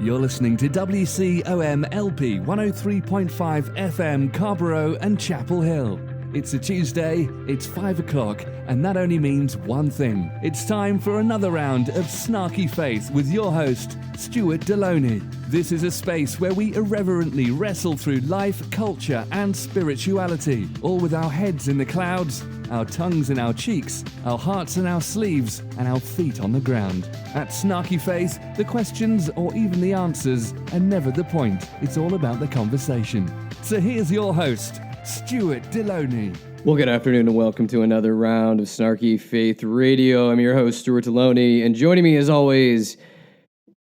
You're listening to WCOM LP 103.5 FM Carborough and Chapel Hill. It's a Tuesday, it's 5 o'clock, and that only means one thing. It's time for another round of Snarky Faith with your host, Stuart Deloney. This is a space where we irreverently wrestle through life, culture, and spirituality, all with our heads in the clouds, our tongues in our cheeks, our hearts in our sleeves, and our feet on the ground. At Snarky Faith, the questions or even the answers are never the point. It's all about the conversation. So here's your host, Stuart Deloney. Well, good afternoon and welcome to another round of Snarky Faith Radio. I'm your host, Stuart Deloney, and joining me as always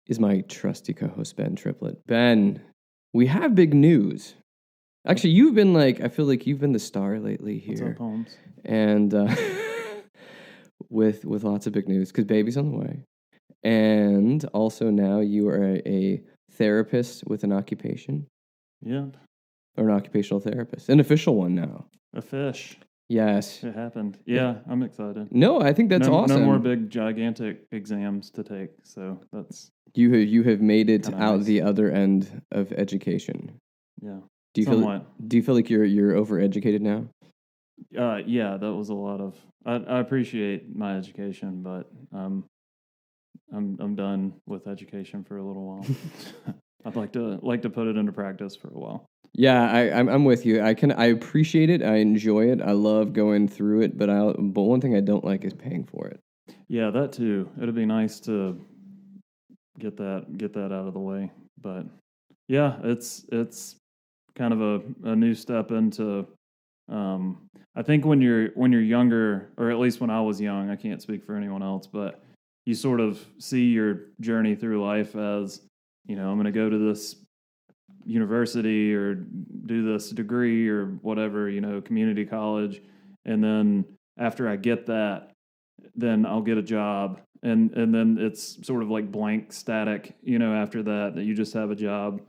is my trusty co-host, Ben Triplett. Ben, we have big news. Actually, you've been I feel like you've been the star lately here. What's up, Holmes? And with lots of big news, because baby's on the way. And also now you are a therapist with an occupation. Yeah. Or an occupational therapist. An official one now. A fish. Yes. It happened. Yeah, I'm excited. No, I think that's awesome. No more big, gigantic exams to take, so that's... You have made it out nice. The other end of education. Yeah, Do you feel like you're overeducated now? Yeah, that was a lot of... I appreciate my education, but I'm done with education for a little while. I'd like to put it into practice for a while. Yeah, I'm with you. I appreciate it. I enjoy it. I love going through it. But one thing I don't like is paying for it. Yeah, that too. It'd be nice to get that out of the way. But yeah, it's kind of a new step into. I think when you're younger, or at least when I was young, I can't speak for anyone else, but you sort of see your journey through life as, I'm going to go to this university or do this degree or whatever, community college. And then after I get that, then I'll get a job. And then it's sort of like blank static, after that you just have a job.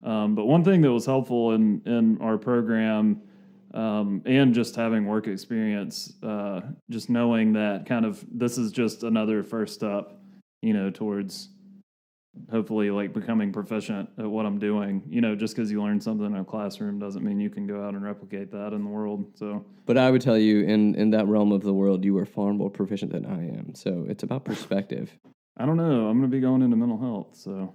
But one thing that was helpful in our program, and just having work experience, just knowing that kind of this is just another first step, towards hopefully becoming proficient at what I'm doing. Just because you learn something in a classroom doesn't mean you can go out and replicate that in the world. So, but I would tell you, in that realm of the world, you are far more proficient than I am. So it's about perspective. I don't know. I'm going to be going into mental health, so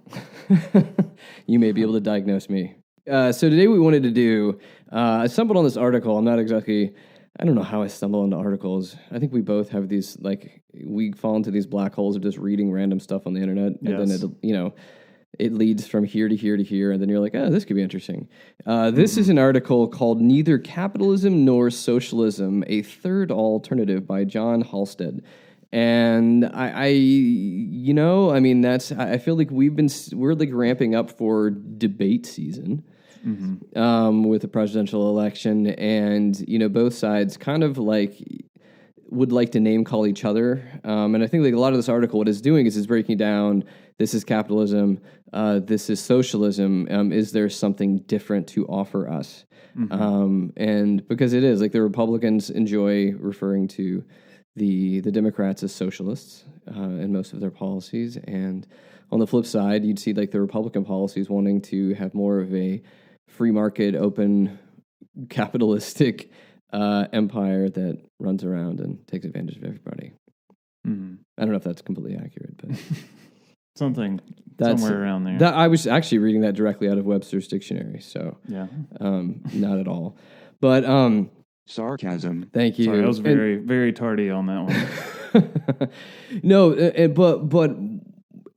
you may be able to diagnose me. So today we wanted to do. I stumbled on this article. I don't know how I stumble into articles. I think we both have these, we fall into these black holes of just reading random stuff on the internet. And then it leads from here to here to here. And then you're like, oh, this could be interesting. This is an article called Neither Capitalism Nor Socialism, A Third Alternative by John Halstead. And I feel like we're ramping up for debate season. Mm-hmm. With the presidential election, and both sides kind of would like to name call each other, and I think a lot of this article, what it's doing is breaking down. This is capitalism. This is socialism. Is there something different to offer us? Mm-hmm. And because it is the Republicans enjoy referring to the Democrats as socialists in most of their policies, and on the flip side, you'd see the Republican policies wanting to have more of a free market, open, capitalistic empire that runs around and takes advantage of everybody. Mm-hmm. I don't know if that's completely accurate, but somewhere around there. I was actually reading that directly out of Webster's dictionary, so yeah, not at all. But sarcasm. Thank you. Sorry, I was very, very tardy on that one. No, but.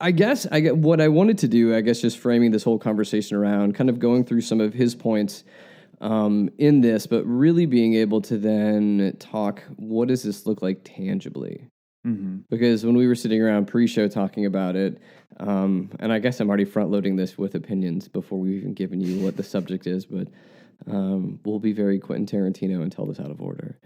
I guess what I wanted to do, just framing this whole conversation around kind of going through some of his points in this, but really being able to then talk, what does this look like tangibly? Mm-hmm. Because when we were sitting around pre-show talking about it, and I guess I'm already front-loading this with opinions before we've even given you what the subject is, but we'll be very Quentin Tarantino and tell this out of order.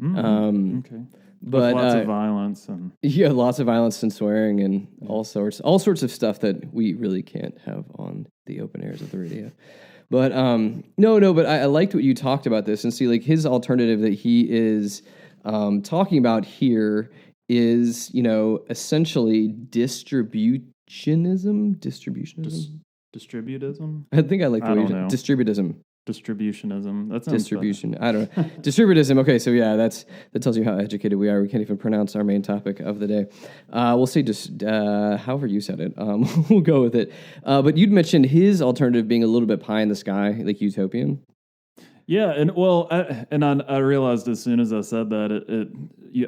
Mm-hmm. Okay. But lots of violence and lots of violence and swearing and all sorts of stuff that we really can't have on the open airs of the radio. But but I liked what you talked about this and see his alternative that he is talking about here is essentially distributism. Distributionism? Distributism? I think I like the I way don't know. Distributism. Distributionism. That sounds Distribution. I don't know. Distributism. Okay, so yeah, that tells you how educated we are. We can't even pronounce our main topic of the day. We'll say just however you said it. We'll go with it. But you'd mentioned his alternative being a little bit pie in the sky, like utopian. Yeah, and well, I realized as soon as I said that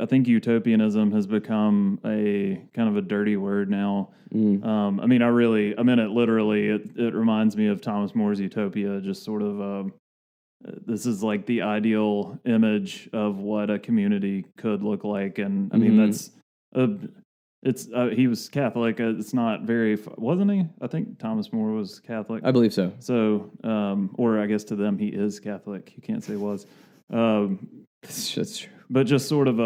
I think utopianism has become a kind of a dirty word now. I mean, I meant it literally. It reminds me of Thomas More's Utopia. Just sort of, this is like the ideal image of what a community could look like, and I mean he was Catholic. It's not very, wasn't he? I think Thomas More was Catholic. I believe so. So, or I guess to them he is Catholic. You can't say was. That's true. But just sort of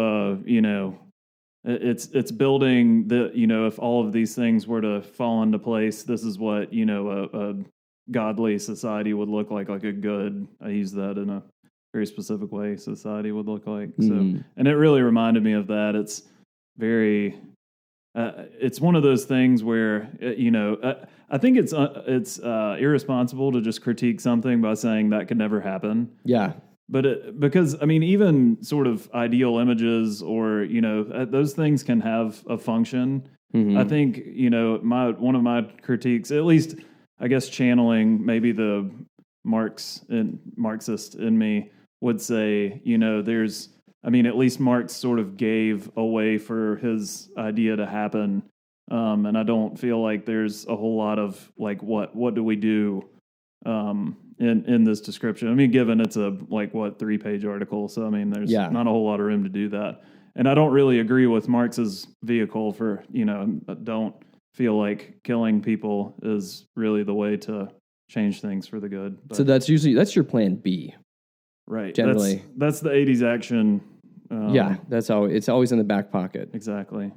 it's building the, if all of these things were to fall into place, this is what, a godly society would look like a good, I use that in a very specific way, society would look like. So, and it really reminded me of that. It's very, it's one of those things where, I think it's irresponsible to just critique something by saying that could never happen. Yeah. But because, I mean, even sort of ideal images or, those things can have a function. I think, one of my critiques, at least, I guess, channeling maybe the Marxist in me would say, at least Marx sort of gave a way for his idea to happen. And I don't feel like there's a whole lot of like, what do we do in this description? I mean, given it's a 3-page article. So, I mean, there's not a whole lot of room to do that. And I don't really agree with Marx's vehicle for, don't feel like killing people is really the way to change things for the good. But, so that's your plan B. Right. Generally. That's the 80s action. It's always in the back pocket. Exactly.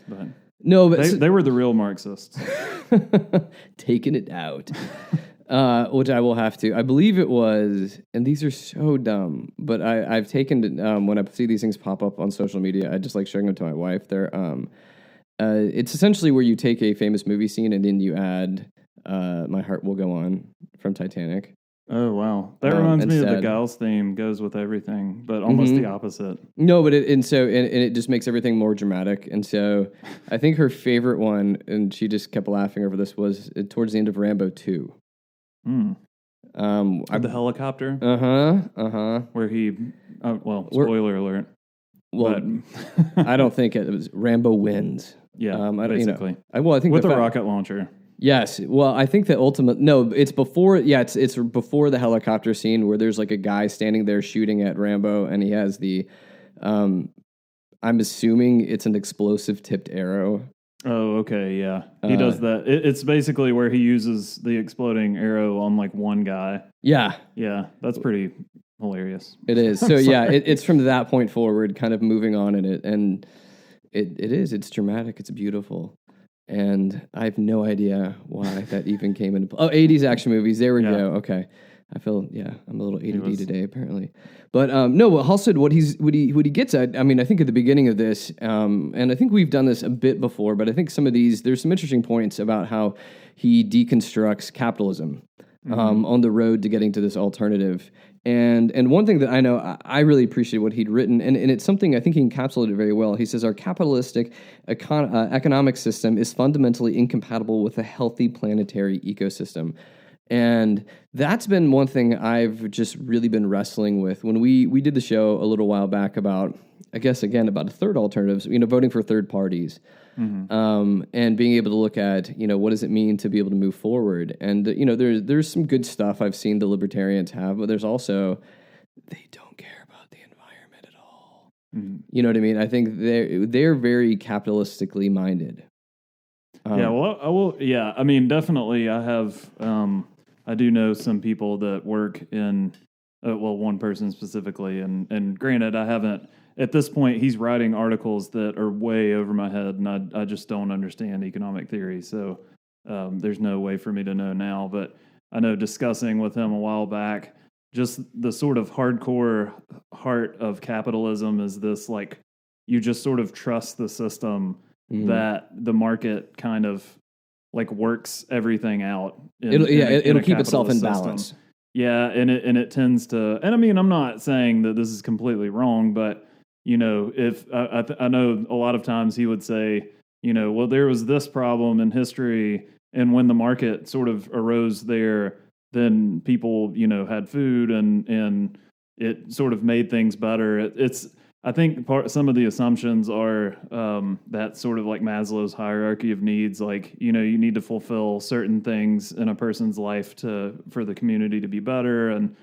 But no, but they were the real Marxists. Taking it out. Which I will have to. I believe it was, and these are so dumb, but I've taken when I see these things pop up on social media, I just like sharing them to my wife. They're it's essentially where you take a famous movie scene and then you add "My Heart Will Go On" from Titanic. Oh wow, that reminds me of the Giles theme. Goes with everything, but almost the opposite. No, but it just makes everything more dramatic. And so I think her favorite one, and she just kept laughing over this, was towards the end of Rambo 2. The helicopter. Where he, spoiler alert. Well, I don't think it was Rambo wins. Yeah, basically. I think with a rocket launcher. Yes. Well, I think it's before. Yeah, it's before the helicopter scene where there's like a guy standing there shooting at Rambo, and he has the, I'm assuming it's an explosive tipped arrow. Oh, okay, yeah. He does that. It's basically where he uses the exploding arrow on one guy. Yeah. Yeah, that's pretty hilarious. It is. So yeah, it's from that point forward, kind of moving on in it, and it's dramatic. It's beautiful. And I have no idea why that even came into play. Oh, 80s action movies. There we go. Okay. I feel, I'm a little ADD today, apparently. But no, what Halstead, what he gets at, I mean, I think at the beginning of this, and I think we've done this a bit before, but I think there's some interesting points about how he deconstructs capitalism on the road to getting to this alternative. And one thing that I know, I really appreciate what he'd written, and it's something I think he encapsulated very well. He says, our capitalistic economic system is fundamentally incompatible with a healthy planetary ecosystem. And that's been one thing I've just really been wrestling with. When we did the show a little while back about, I guess, again, about third alternatives, voting for third parties. And being able to look at, what does it mean to be able to move forward? And, there's some good stuff I've seen the libertarians have, but there's also, they don't care about the environment at all. You know what I mean? I think they're very capitalistically minded. I mean, definitely I have, I do know some people that work in, one person specifically, and granted, I haven't. At this point, he's writing articles that are way over my head, and I just don't understand economic theory, so there's no way for me to know now. But I know discussing with him a while back, just the sort of hardcore heart of capitalism is this, you just sort of trust the system that the market kind of like works everything out. It'll keep itself in balance. Yeah, and it tends to, and I mean, I'm not saying that this is completely wrong, but if I know a lot of times he would say, well, there was this problem in history, and when the market sort of arose there, then people, had food, and it sort of made things better. I think some of the assumptions are that sort of like Maslow's hierarchy of needs, like, you need to fulfill certain things in a person's life for the community to be better. And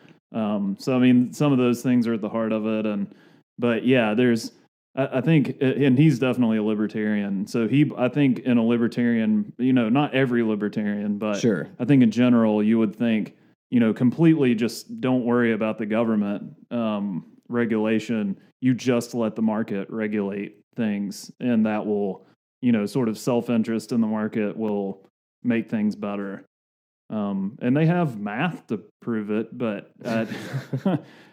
so, I mean, some of those things are at the heart of it. But yeah, I think, and he's definitely a libertarian. So I think in a libertarian, not every libertarian, but sure. I think in general, you would think, completely just don't worry about the government regulation. You just let the market regulate things, and that will, sort of self-interest in the market will make things better. And they have math to prove it, but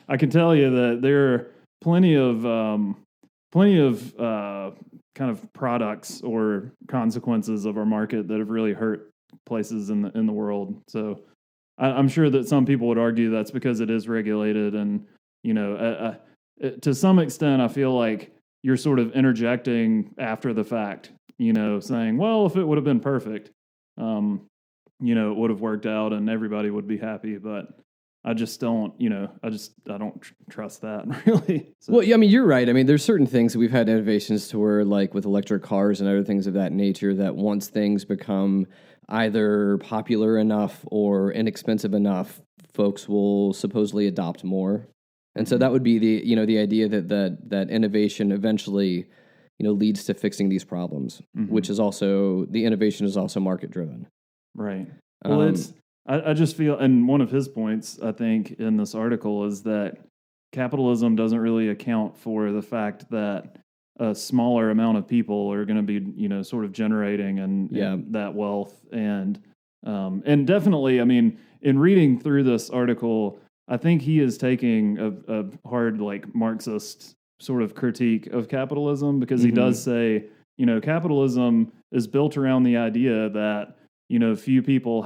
I can tell you that there are plenty of kind of products or consequences of our market that have really hurt places in the world. So I'm sure that some people would argue that's because it is regulated, and to some extent, I feel like you're sort of interjecting after the fact, saying, well, if it would have been perfect, it would have worked out and everybody would be happy. But I just don't, I don't trust that really. So. Well, yeah, I mean, you're right. I mean, there's certain things that we've had innovations to where, like with electric cars and other things of that nature, that once things become either popular enough or inexpensive enough, folks will supposedly adopt more. And so that would be the idea that innovation eventually, leads to fixing these problems, which is also, the innovation is also market driven. Right. Well, I just feel, and one of his points, I think, in this article is that capitalism doesn't really account for the fact that a smaller amount of people are going to be, sort of generating and that wealth. And definitely, I mean, in reading through this article, I think he is taking a hard, like, Marxist sort of critique of capitalism, because he does say, capitalism is built around the idea that, few people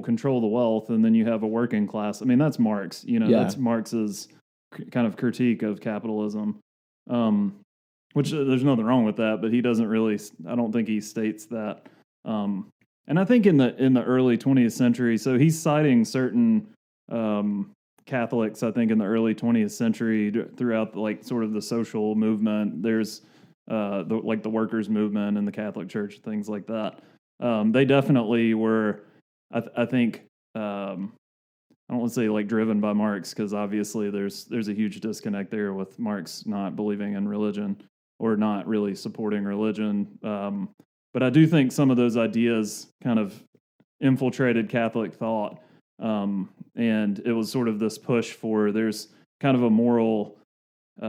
control the wealth, and then you have a working class. I mean, that's Marx, that's Marx's kind of critique of capitalism, which there's nothing wrong with that, but he doesn't really, I don't think he states that. And I think in the early 20th century, so he's citing certain Catholics, I think, in the early 20th century throughout like sort of the social movement. There's the workers' movement in the Catholic Church, things like that. They definitely were, I think, I don't want to say like driven by Marx, because obviously there's a huge disconnect there with Marx not believing in religion or not really supporting religion. But I do think some of those ideas kind of infiltrated Catholic thought. And it was sort of this push for, there's kind of a moral, we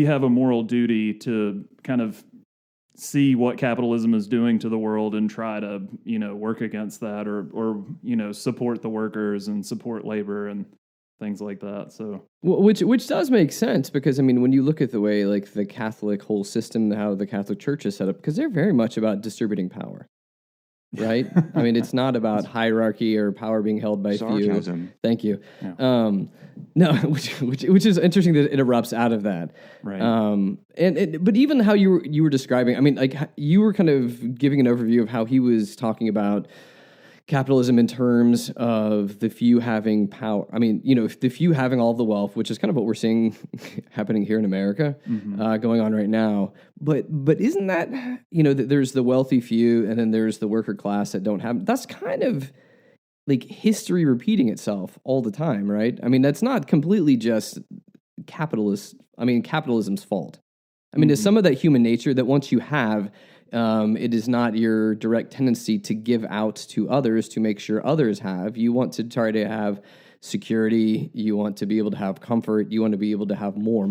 have a moral duty to kind of see what capitalism is doing to the world and try to, work against that, or support the workers and support labor and things like that. So, which does make sense, because I mean, when you look at the way like the Catholic whole system, how the Catholic Church is set up, because they're very much about distributing power. Right? I mean, it's not about hierarchy or power being held by Sarcasm. few. Thank you. Yeah. No, which is interesting that it erupts out of that. Right. But even how you were describing, I mean, like you were kind of giving an overview of how he was talking about capitalism in terms of the few having power. I mean, the few having all the wealth, which is kind of what we're seeing happening here in America, going on right now. But isn't that, there's the wealthy few, and then there's the worker class that don't have. That's kind of like history repeating itself all the time, right? I mean, that's not completely just capitalism's fault. I mean, there's some of that human nature that once you have, it is not your direct tendency to give out to others to make sure others have. You want to try to have security. You want to be able to have comfort. You want to be able to have more.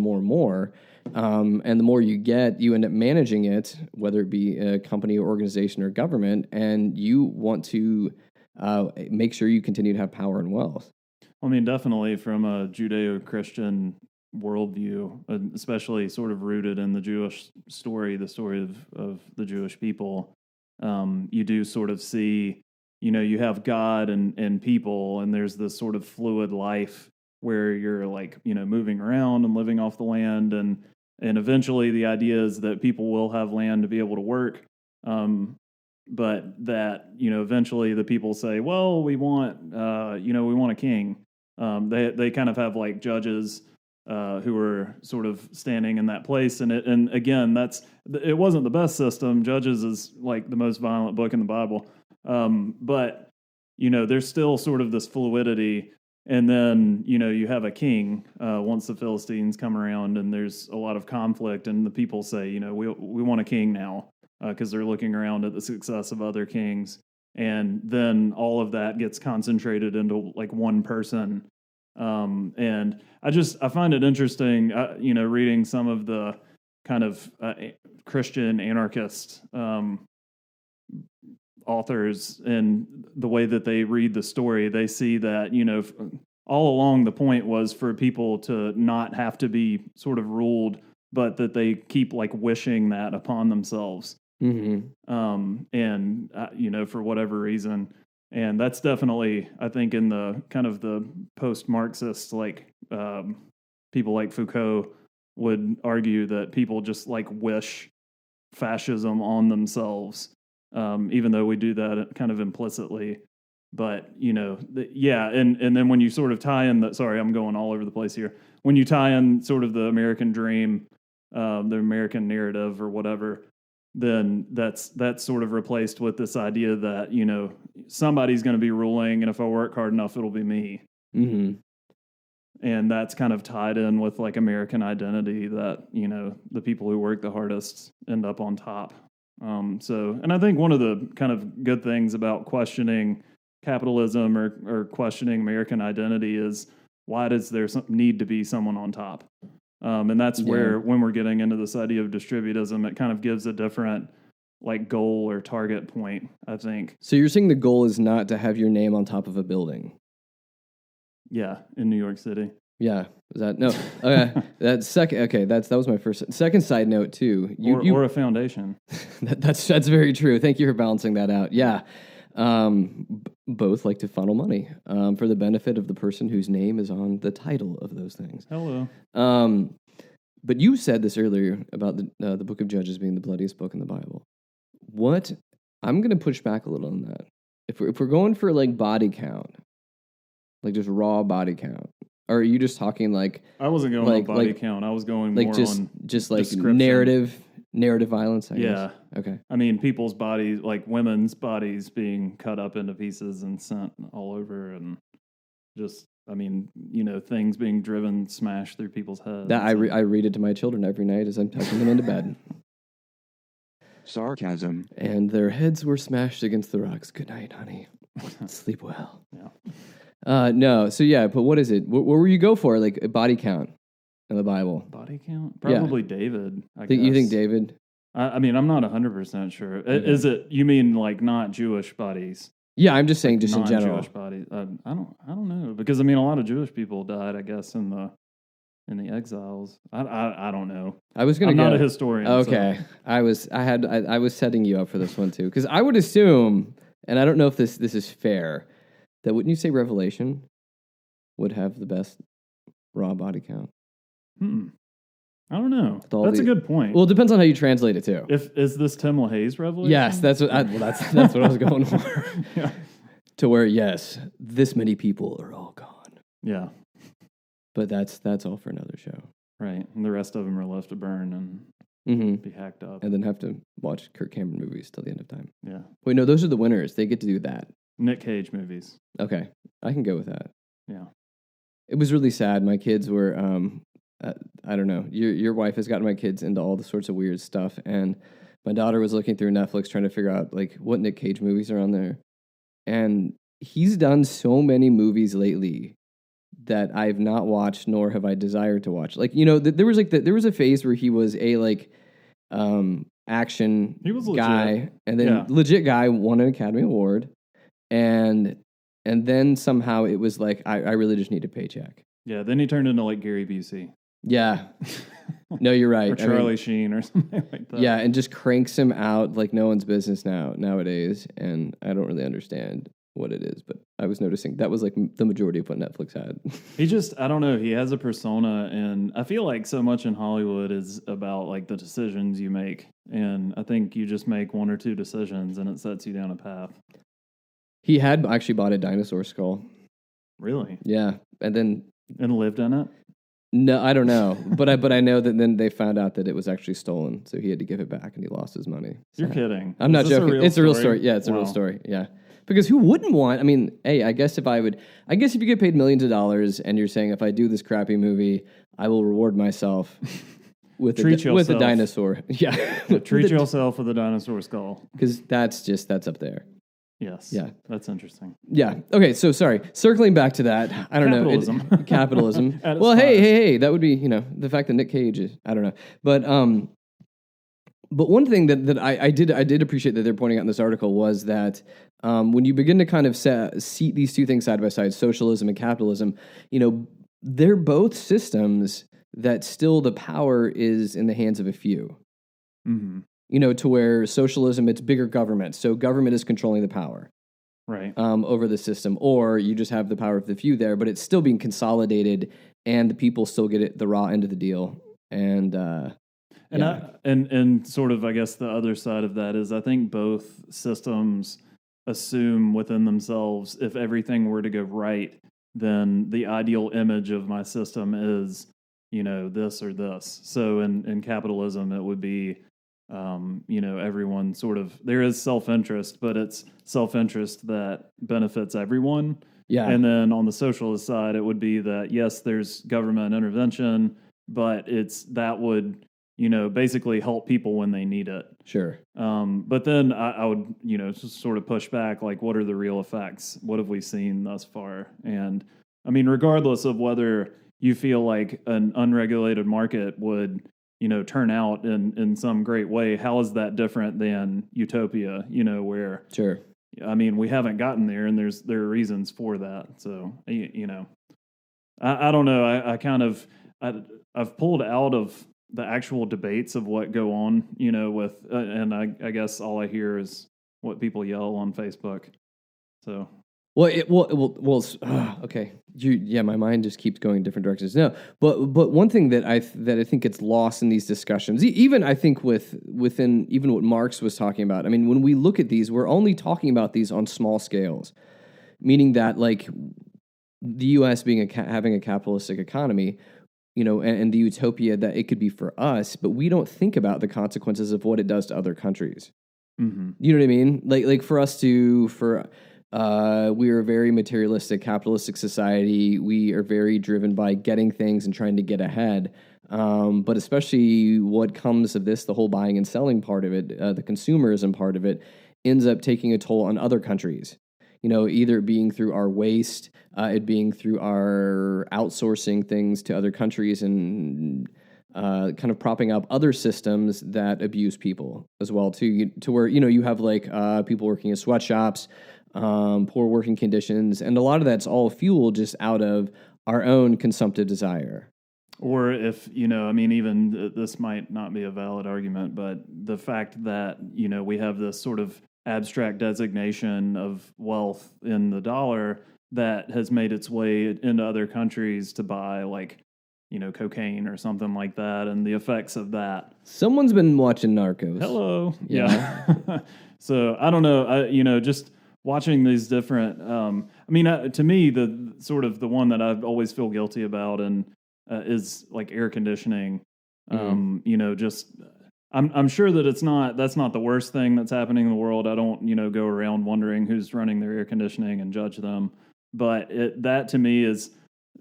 And the more you get, you end up managing it, whether it be a company or organization or government, and you want to make sure you continue to have power and wealth. I mean, definitely from a Judeo-Christian worldview, especially sort of rooted in the Jewish story, the story of the Jewish people. You do sort of see, you have God and people, and there's this sort of fluid life where you're like, moving around and living off the land, and eventually the idea is that people will have land to be able to work, but that eventually the people say, well, we want a king. They kind of have like judges who are sort of standing in that place, and again, it wasn't the best system. Judges is like the most violent book in the Bible, but there's still sort of this fluidity. And then, you have a king once the Philistines come around, and there's a lot of conflict, and the people say, we want a king now, because they're looking around at the success of other kings. And then all of that gets concentrated into like one person. And I find it interesting, reading some of the kind of Christian anarchist authors, and the way that they read the story. They see that, all along the point was for people to not have to be sort of ruled, but that they keep like wishing that upon themselves. And, for whatever reason. And that's definitely, I think, in the kind of the post-Marxist, like people like Foucault would argue that people just like wish fascism on themselves, even though we do that kind of implicitly. But, and then when you sort of tie in sorry, I'm going all over the place here. When you tie in sort of the American dream, the American narrative or whatever, then that's sort of replaced with this idea that, somebody's going to be ruling, and if I work hard enough, it'll be me. Mm-hmm. And that's kind of tied in with like American identity, that, the people who work the hardest end up on top. And I think one of the kind of good things about questioning capitalism or questioning American identity is, why does there need to be someone on top? And that's where, when we're getting into this idea of distributism, it kind of gives a different like goal or target point, I think. So you're saying the goal is not to have your name on top of a building? Yeah, in New York City. Yeah, is that no? Okay, that's second. Okay, that was my first. Second side note too. Or a foundation. That's very true. Thank you for balancing that out. Yeah, both like to funnel money for the benefit of the person whose name is on the title of those things. Hello. But you said this earlier about the Book of Judges being the bloodiest book in the Bible. What? I'm going to push back a little on that. If we're going for like body count, like just raw body count, or are you just talking like? I wasn't going on body count. I was going like more just like description. narrative violence. I guess. Okay. I mean, people's bodies, like women's bodies, being cut up into pieces and sent all over, and just. I mean, things being driven, smashed through people's heads. That I read it to my children every night as I'm tucking them into bed. Sarcasm. And their heads were smashed against the rocks. Good night, honey. Sleep well. Yeah. No. So yeah, but what is it? What were you go for? Like a body count in the Bible? Body count? Probably David. I guess. You think David? I mean, I'm not 100% sure. Okay. Is it? You mean like not Jewish bodies? Yeah, I'm just saying, just in general. Non-Jewish bodies. I don't know, because I mean, a lot of Jewish people died, I guess, in the exiles. I don't know. I'm not a historian. Okay, so. I was setting you up for this one too, because I would assume, and I don't know if this is fair, that wouldn't you say Revelation would have the best raw body count? I don't know. That's a good point. Well, it depends on how you translate it too. Is this Tim LaHaye's Revelation? Yes, that's what I was going for. Yeah. To where, yes, this many people are all gone. Yeah. But that's all for another show. Right. And the rest of them are left to burn and be hacked up. And then have to watch Kirk Cameron movies till the end of time. Yeah. Wait, no, those are the winners. They get to do that. Nick Cage movies. Okay. I can go with that. Yeah. It was really sad. My kids were, I don't know. Your wife has gotten my kids into all the sorts of weird stuff. And my daughter was looking through Netflix trying to figure out like what Nick Cage movies are on there. And he's done so many movies lately that I've not watched, nor have I desired to watch. Like, there was a phase where he was a like action guy, and then legit guy, won an Academy Award, and then somehow it was like I really just need a paycheck. Yeah, then he turned into like Gary Busey. Yeah. No, you're right. or Charlie Sheen or something like that. Yeah, and just cranks him out like no one's business nowadays. And I don't really understand what it is, but I was noticing that was like the majority of what Netflix had. He just, I don't know, he has a persona, and I feel like so much in Hollywood is about like the decisions you make. And I think you just make one or two decisions and it sets you down a path. He had actually bought a dinosaur skull. Really? Yeah, and lived in it? No, I don't know, but I know that then they found out that it was actually stolen, so he had to give it back and he lost his money. So, you're kidding. I'm not joking. It's a real story. Yeah, it's a real story. Yeah. Because who wouldn't want? I mean, hey, I guess if you get paid millions of dollars and you're saying if I do this crappy movie, I will reward myself with a dinosaur. Yeah, treat yourself with a dinosaur skull. Because that's up there. Yes. Yeah, that's interesting. Yeah. Okay. So sorry. Circling back to that, I don't Capitalism. know. Capitalism. Well, hey, that would be the fact that Nick Cage is. I don't know, but one thing that I did appreciate that they're pointing out in this article was that when you begin to kind of see these two things side by side, socialism and capitalism, they're both systems that still the power is in the hands of a few. Mm-hmm. To where socialism, it's bigger government. So government is controlling the power. Right. Over the system. Or you just have the power of the few there, but it's still being consolidated and the people still get the raw end of the deal. And sort of, I guess the other side of that is I think both systems assume within themselves if everything were to go right, then the ideal image of my system is, this or this. So in capitalism, it would be, everyone sort of, there is self-interest, but it's self-interest that benefits everyone. Yeah. And then on the socialist side, it would be that, yes, there's government intervention, but that would, basically help people when they need it. Sure. But then I would, just sort of push back, like, what are the real effects? What have we seen thus far? And I mean, regardless of whether you feel like an unregulated market would, turn out in some great way, how is that different than utopia, where, sure. I mean, we haven't gotten there and there are reasons for that. So, I don't know. I've pulled out of the actual debates of what go on, with, and I guess all I hear is what people yell on Facebook. So, okay. My mind just keeps going different directions. No, but one thing that I think gets lost in these discussions, even I think within even what Marx was talking about. I mean, when we look at these, we're only talking about these on small scales, meaning that like the U.S. being having a capitalistic economy, and the utopia that it could be for us, but we don't think about the consequences of what it does to other countries. Mm-hmm. You know what I mean? Like for us we are a very materialistic, capitalistic society. We are very driven by getting things and trying to get ahead. But especially what comes of this, the whole buying and selling part of it, the consumerism part of it, ends up taking a toll on other countries. Either being through our waste, it being through our outsourcing things to other countries and kind of propping up other systems that abuse people as well, too, to where, you have like people working in sweatshops, poor working conditions, and a lot of that's all fueled just out of our own consumptive desire. Or if, even this might not be a valid argument, but the fact that, we have this sort of abstract designation of wealth in the dollar that has made its way into other countries to buy like, cocaine or something like that, and the effects of that. Someone's been watching Narcos. Hello. Yeah. So I don't know. Just watching these different, to me, the sort of the one that I always feel guilty about and is like air conditioning. I'm sure that that's not the worst thing that's happening in the world. I don't, go around wondering who's running their air conditioning and judge them. But that to me is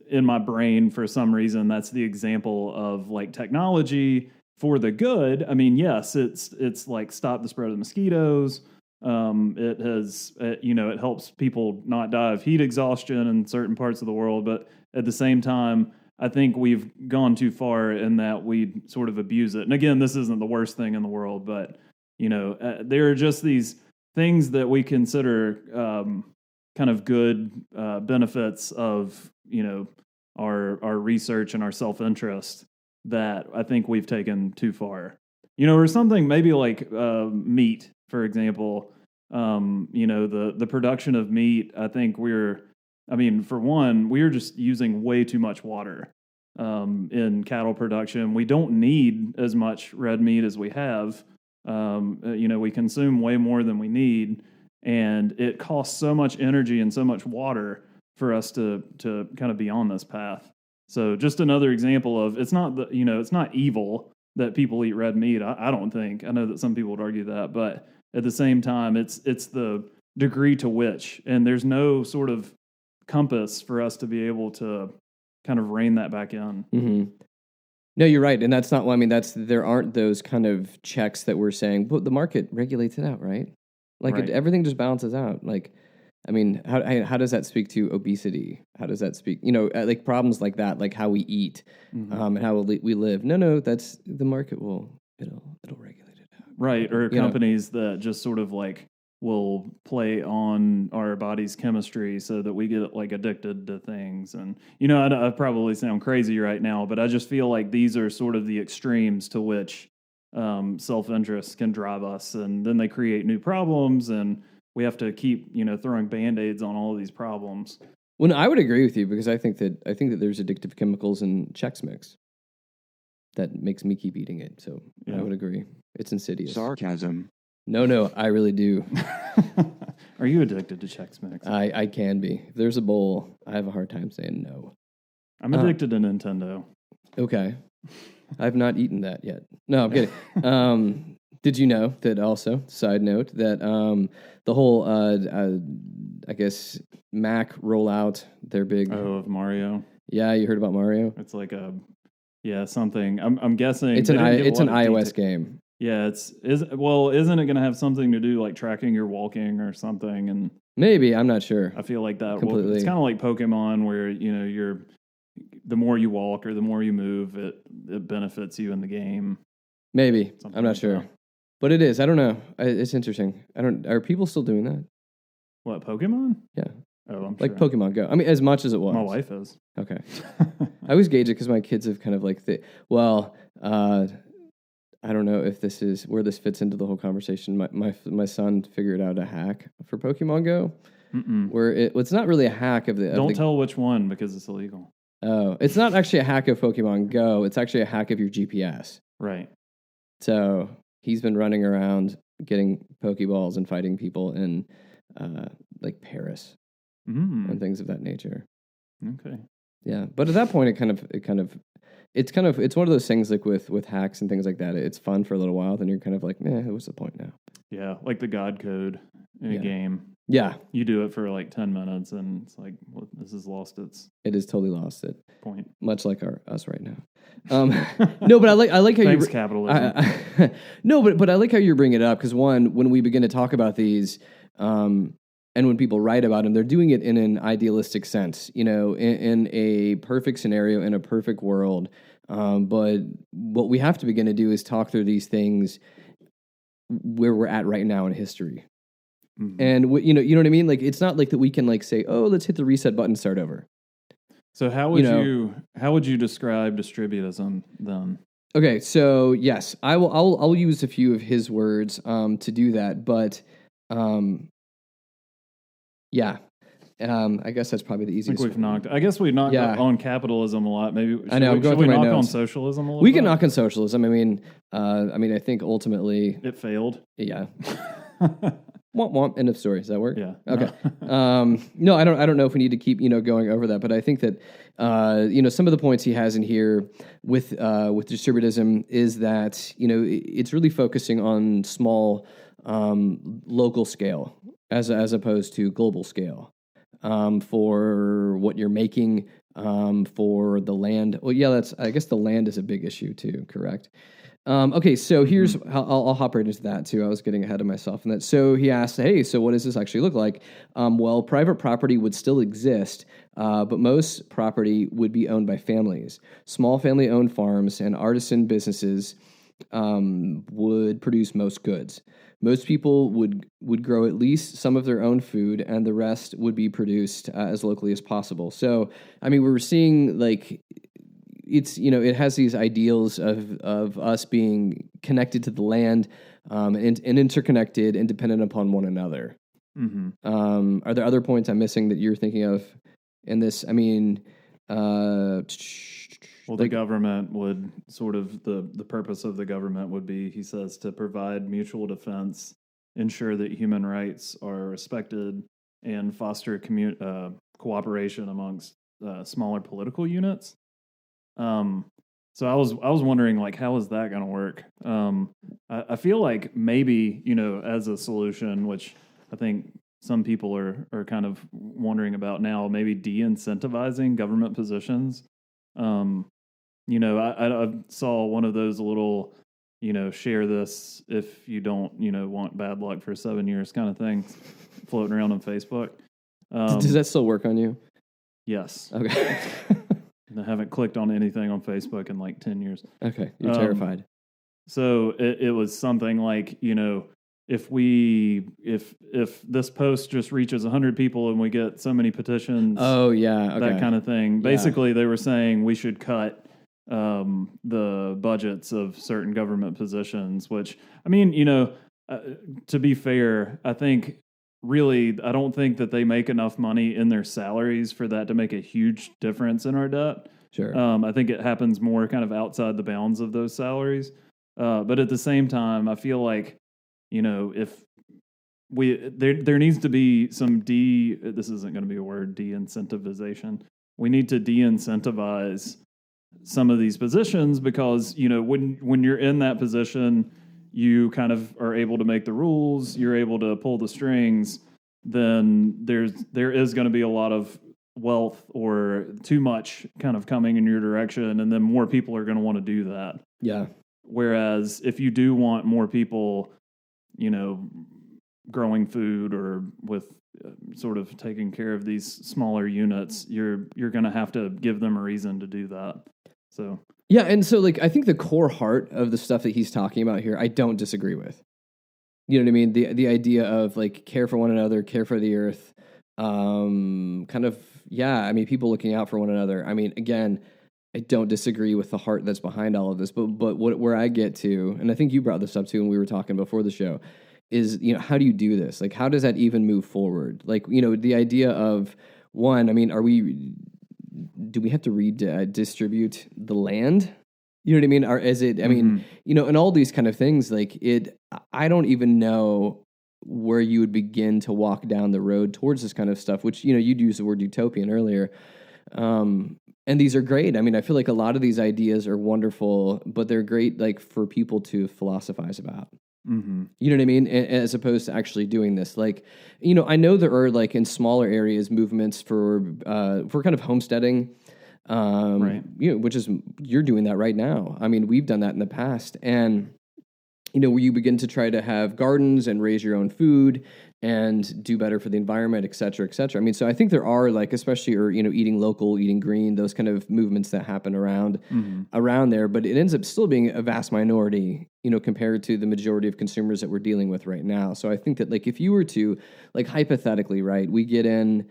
in my brain for some reason. That's the example of like technology for the good. I mean, yes, it's like stop the spread of mosquitoes. It helps people not die of heat exhaustion in certain parts of the world. But at the same time, I think we've gone too far in that we sort of abuse it. And again, this isn't the worst thing in the world, but there are just these things that we consider kind of good benefits of our research and our self-interest that I think we've taken too far. Or something maybe like meat, for example. The production of meat, I think for one, we're just using way too much water in cattle production. We don't need as much red meat as we have. We consume way more than we need, and it costs so much energy and so much water for us to kind of be on this path. So just another example of it's not evil that people eat red meat. I don't think. I know that some people would argue that, but at the same time, it's the degree to which, and there's no sort of compass for us to be able to kind of rein that back in. Mm-hmm. No, you're right, and that's not. There aren't those kind of checks that we're saying, but the market regulates it out, right? Right. Everything just balances out. How does that speak to obesity? How does that speak, like problems like that, like how we eat, and how we live? No, that's the market it'll regulate it out. Right, or companies that just sort of like will play on our body's chemistry so that we get like addicted to things. And, I probably sound crazy right now, but I just feel like these are sort of the extremes to which self-interest can drive us. And then they create new problems, and we have to keep, throwing Band-Aids on all of these problems. Well, I would agree with you, because I think that there's addictive chemicals in Chex Mix that makes me keep eating it. So yeah. I would agree. It's insidious. Sarcasm. No, I really do. Are you addicted to Chex Mix? I can be. If there's a bowl, I have a hard time saying no. I'm addicted to Nintendo. Okay. I've not eaten that yet. No, I'm kidding. Did you know that also, side note, that the whole, I guess, Mac rollout, their big... Oh, of Mario? Yeah, you heard about Mario? It's like something. I'm guessing... It's an iOS game. Yeah, isn't it going to have something to do like tracking your walking or something? And maybe, I'm not sure. I feel like that. Completely. It's kind of like Pokemon, where the more you walk or the more you move, it benefits you in the game. Maybe. Something I'm not like sure. that. But it is. I don't know. It's interesting. Are people still doing that? What, Pokemon? Yeah. Oh, I'm like sure. Pokemon Go. I mean, as much as it was. My wife is. Okay. I always gauge it because my kids have kind of like I don't know if this is where this fits into the whole conversation. My son figured out a hack for Pokemon Go, where it's not really a hack of the. Don't tell which one, because it's illegal. Oh, it's not actually a hack of Pokemon Go. It's actually a hack of your GPS. Right. So he's been running around getting Pokeballs and fighting people in like Paris and things of that nature. Okay. Yeah, but at that point, it's one of those things like with hacks and things like that. It's fun for a little while, then you're kind of like, what's the point now? Yeah, like the God code in a game. Yeah, you do it for like 10 minutes, and it's like, well, this has lost its. It is totally lost it. Point. Much like us right now. No, but I like how Thanks, capitalism. No, but I like how you bring it up, because one, when we begin to talk about these, and when people write about them, they're doing it in an idealistic sense, in a perfect scenario, in a perfect world. But what we have to begin to do is talk through these things where we're at right now in history. Mm-hmm. And you know what I mean? Like, it's not like that we can like say, oh, let's hit the reset button and start over. So how would you describe distributism then? Okay, so yes, I'll use a few of his words to do that, but yeah. I guess that's probably the easiest. We've knocked on capitalism a lot. Maybe I know. Should we knock on socialism a little bit? We can knock on socialism. I mean, I think ultimately it failed. Yeah. Womp, end of story. Does that work? Yeah. Okay. No, I don't know if we need to keep going over that, but I think that some of the points he has in here with distributism is that it's really focusing on small local scale as opposed to global scale. For what you're making, for the land. Well, yeah, I guess the land is a big issue too, correct? Okay, so here's, I'll hop right into that too. I was getting ahead of myself in that. So he asked, hey, so what does this actually look like? Well, private property would still exist, but most property would be owned by families. Small family-owned farms and artisan businesses would produce most goods. Most people would grow at least some of their own food, and the rest would be produced as locally as possible. So, I mean, we're seeing like it's, it has these ideals of us being connected to the land, and interconnected and dependent upon one another. Are there other points I'm missing that you're thinking of in this? I mean, well, the government would sort of, the purpose of the government would be, he says, to provide mutual defense, ensure that human rights are respected, and foster cooperation amongst smaller political units. So I was wondering, like, how is that going to work? I feel like maybe, as a solution, which I think some people are kind of wondering about now, maybe de-incentivizing government positions. I saw one of those little, share this if you don't, want bad luck for 7 years kind of things floating around on Facebook. Does that still work on you? Yes. Okay. I haven't clicked on anything on Facebook in like 10 years. Okay. You're terrified. So it was something like, if this post just reaches 100 people and we get so many petitions, that kind of thing. Basically, they were saying we should cut the budgets of certain government positions, which, I mean, to be fair, I think really, I don't think that they make enough money in their salaries for that to make a huge difference in our debt. Sure. I think it happens more kind of outside the bounds of those salaries. But at the same time, I feel like, if there needs to be some this isn't going to be a word, de-incentivization. We need to de-incentivize some of these positions because, when you're in that position, you kind of are able to make the rules, you're able to pull the strings, then there is going to be a lot of wealth or too much kind of coming in your direction, and then more people are going to want to do that. Yeah. Whereas if you do want more people, growing food or with sort of taking care of these smaller units, you're going to have to give them a reason to do that. So yeah, and so like I think the core heart of the stuff that he's talking about here, I don't disagree with. You know what I mean? The idea of like care for one another, care for the earth, kind of, I mean, people looking out for one another. I mean, again, I don't disagree with the heart that's behind all of this, but where I get to, and I think you brought this up too when we were talking before the show, is, how do you do this? Like, how does that even move forward? Like, the idea of, one, I mean, do we have to redistribute the land? You know what I mean? Or is it, I mean, and all these kind of things, like I don't even know where you would begin to walk down the road towards this kind of stuff, which, you'd use the word utopian earlier. And these are great. I mean, I feel like a lot of these ideas are wonderful, but they're great, like, for people to philosophize about. Mm-hmm. You know what I mean? As opposed to actually doing this. Like, I know there are, like, in smaller areas, movements for kind of homesteading, right. Which is, you're doing that right now. I mean, we've done that in the past. And, where you begin to try to have gardens and raise your own food and do better for the environment, et cetera, et cetera. I mean, so I think there are, like, especially, or, eating local, eating green, those kind of movements that happen around there, but it ends up still being a vast minority, compared to the majority of consumers that we're dealing with right now. So I think that, like, if you were to, like, hypothetically, right, we get in,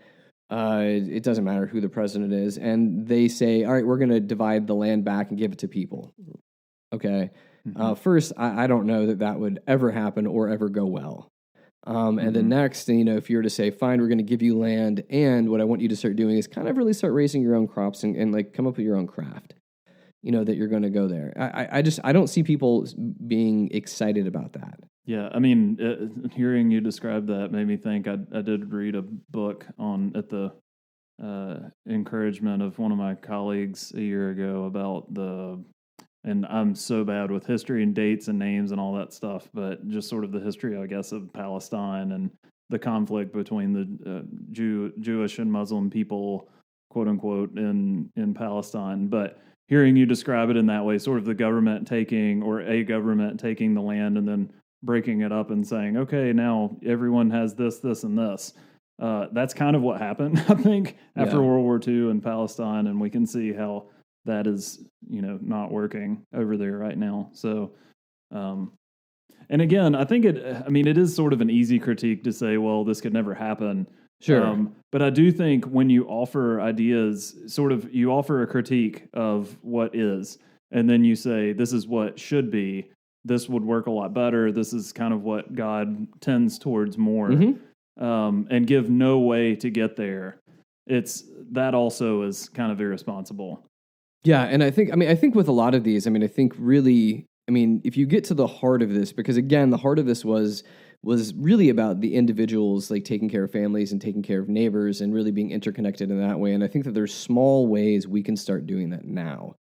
it doesn't matter who the president is, and they say, all right, we're going to divide the land back and give it to people. Okay. First, I don't know that would ever happen or ever go well. And then next, if you were to say, fine, we're going to give you land, and what I want you to start doing is kind of really start raising your own crops and like come up with your own craft, that you're going to go there. I don't see people being excited about that. Yeah, I mean, hearing you describe that made me think. I did read a book at the encouragement of one of my colleagues a year ago about and I'm so bad with history and dates and names and all that stuff, but just sort of the history, I guess, of Palestine and the conflict between the Jewish and Muslim people, quote unquote, in Palestine. But hearing you describe it in that way, sort of the government taking the land and then breaking it up and saying, okay, now everyone has this, this, and this. That's kind of what happened, I think, after World War II in Palestine, and we can see how that is, not working over there right now. So, and again, I think it is sort of an easy critique to say, well, this could never happen. Sure. But I do think when you offer ideas, you offer a critique of what is, and then you say, this is what should be, this would work a lot better, this is kind of what God tends towards more, and give no way to get there. That also is kind of irresponsible. Yeah, and I think with a lot of these, if you get to the heart of this, because again, the heart of this was really about the individuals, like taking care of families and taking care of neighbors and really being interconnected in that way. And I think that there's small ways we can start doing that now.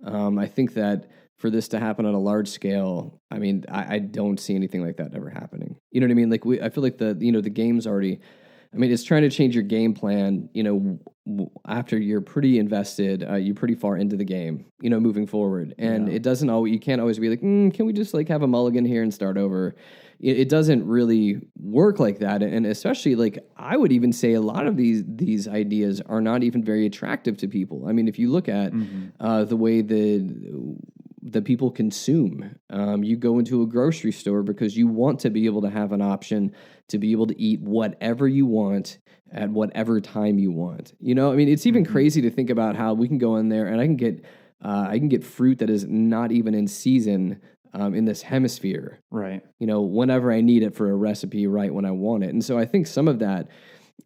I think that for this to happen on a large scale, I don't see anything like that ever happening. You know what I mean? Like I feel like the game's already, it's trying to change your game plan, after you're pretty invested, you're pretty far into the game, moving forward. And it doesn't always, you can't always be like, can we just like have a mulligan here and start over? It doesn't really work like that. And especially like, I would even say a lot of these ideas are not even very attractive to people. If you look at the way the people consume, you go into a grocery store because you want to be able to have an option to be able to eat whatever you want at whatever time you want. It's even crazy to think about how we can go in there and I can get fruit that is not even in season in this hemisphere. Right. Whenever I need it for a recipe, right when I want it. And so I think some of that,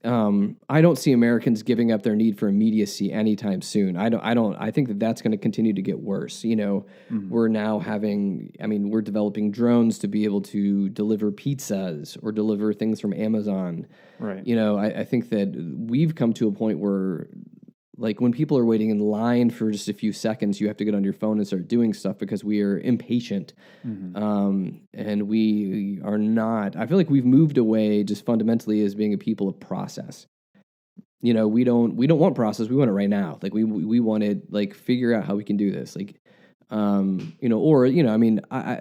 I don't see Americans giving up their need for immediacy anytime soon. I think that's going to continue to get worse. We're now we're developing drones to be able to deliver pizzas or deliver things from Amazon. Right. I think that we've come to a point where, like, when people are waiting in line for just a few seconds, you have to get on your phone and start doing stuff because we are impatient. And we are not, I feel like we've moved away just fundamentally as being a people of process. We don't want process. We want it right now. Like we want it, like, figure out how we can do this. Like, I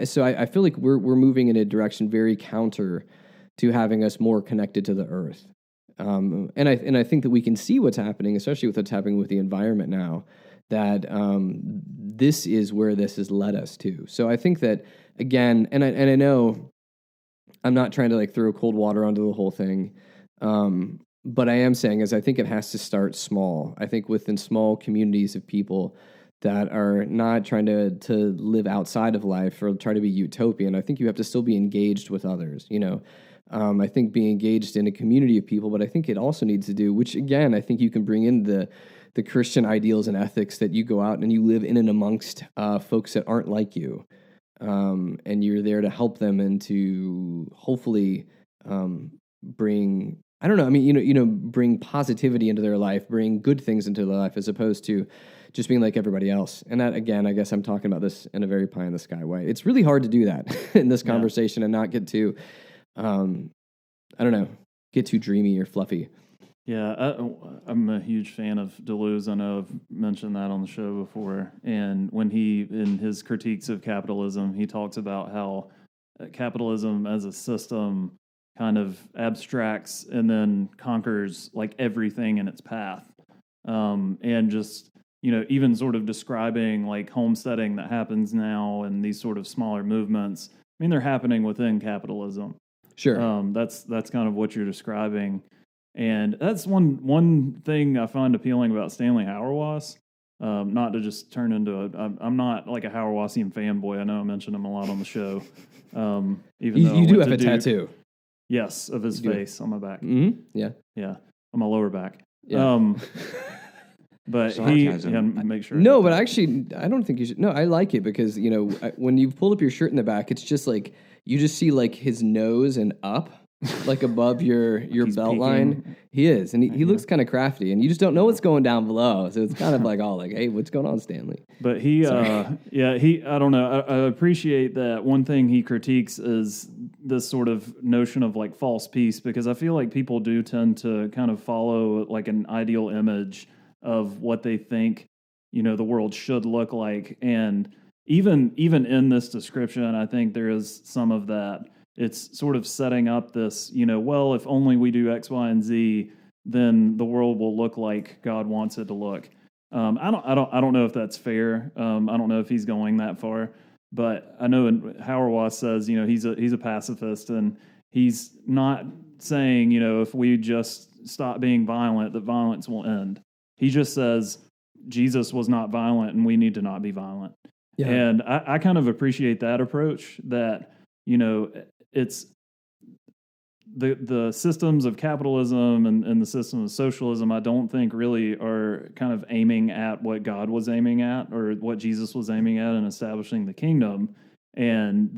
feel like we're moving in a direction very counter to having us more connected to the earth. And I think that we can see what's happening, especially with what's happening with the environment now, that this is where this has led us to. So I think that, again, and I know I'm not trying to like throw cold water onto the whole thing, but I am saying is I think it has to start small. I think within small communities of people that are not trying to live outside of life or try to be utopian. I think you have to still be engaged with others, I think being engaged in a community of people, but I think it also needs to do, which again, I think you can bring in the Christian ideals and ethics that you go out and you live in and amongst folks that aren't like you. And you're there to help them and to hopefully bring, I don't know, bring positivity into their life, bring good things into their life as opposed to just being like everybody else. And that, again, I guess I'm talking about this in a very pie in the sky way. It's really hard to do that in this conversation and not get too, get too dreamy or fluffy. Yeah, I'm a huge fan of Deleuze. I know I've mentioned that on the show before. And when in his critiques of capitalism, he talks about how capitalism as a system kind of abstracts and then conquers like everything in its path. And just, even sort of describing like homesteading that happens now and these sort of smaller movements, they're happening within capitalism. Sure. That's kind of what you're describing. And that's one thing I find appealing about Stanley Hauerwas. Not to just turn into I'm not like a Hauerwasian fanboy. I know I mentioned him a lot on the show. Even though you do have a tattoo. Yes, of his face on my back. Mm-hmm. Yeah. Yeah, on my lower back. Yeah. But make sure. No, but actually, I don't think you should. No, I like it because, when you pull up your shirt in the back, it's just like, you just see like his nose and up, like above your belt peeking line. He is. And he looks kind of crafty and you just don't know what's going down below. So it's kind of like, hey, what's going on, Stanley? But I don't know. I appreciate that one thing he critiques is this sort of notion of like false peace, because I feel like people do tend to kind of follow like an ideal image of what they think, the world should look like. And even in this description, I think there is some of that. It's sort of setting up this, well, if only we do X, Y, and Z, then the world will look like God wants it to look. I don't know if that's fair. I don't know if he's going that far, but I know Hauerwas says, he's a pacifist, and he's not saying, if we just stop being violent, that violence will end. He just says Jesus was not violent and we need to not be violent. Yeah. And I kind of appreciate that approach, that, it's the systems of capitalism and the system of socialism, I don't think really are kind of aiming at what God was aiming at or what Jesus was aiming at in establishing the kingdom. And